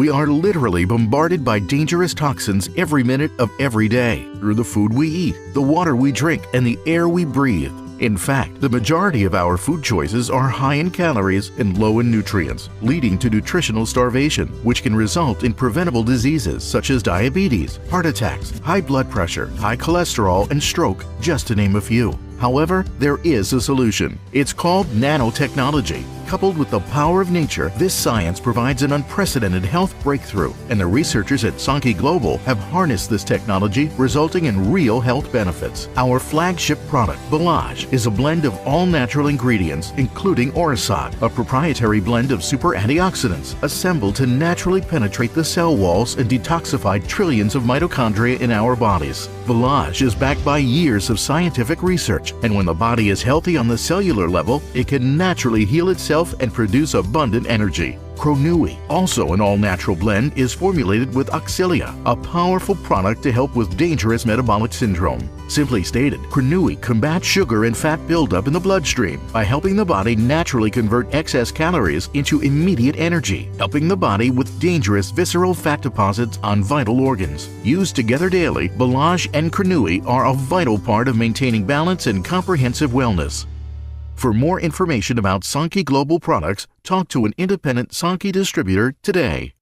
We are literally bombarded by dangerous toxins every minute of every day through the food we eat, the water we drink, and the air we breathe. In fact, the majority of our food choices are high in calories and low in nutrients, leading to nutritional starvation, which can result in preventable diseases such as diabetes, heart attacks, high blood pressure, high cholesterol, and stroke, just to name a few. However, there is a solution. It's called nanotechnology. Coupled with the power of nature, this science provides an unprecedented health breakthrough, and the researchers at Sankey Global have harnessed this technology, resulting in real health benefits. Our flagship product, Village, is a blend of all natural ingredients, including Orasad, a proprietary blend of super antioxidants, assembled to naturally penetrate the cell walls and detoxify trillions of mitochondria in our bodies. Village is backed by years of scientific research, and when the body is healthy on the cellular level, it can naturally heal itself and produce abundant energy. Cronui, also an all-natural blend, is formulated with Auxilia, a powerful product to help with dangerous metabolic syndrome. Simply stated, Cronui combats sugar and fat buildup in the bloodstream by helping the body naturally convert excess calories into immediate energy, helping the body with dangerous visceral fat deposits on vital organs. Used together daily, Village and Cronui are a vital part of maintaining balance and comprehensive wellness. For more information about Sankey Global products, talk to an independent Sankey distributor today.